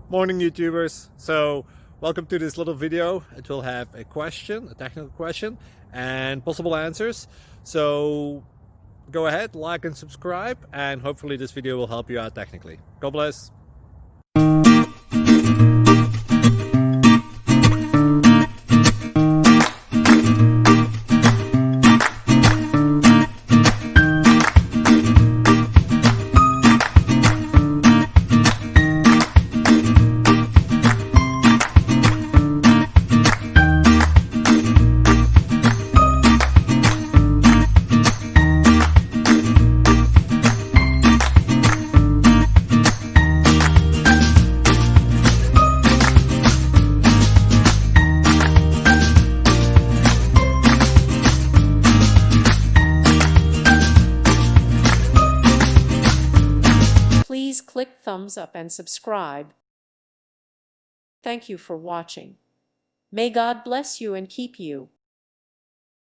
Morning, YouTubers. So welcome to this little video. It will have a question, a technical question, and possible answers. So go ahead, like and subscribe, and hopefully this video will help you out technically. God bless. Please click thumbs up and subscribe. Thank you for watching. May God bless you and keep you.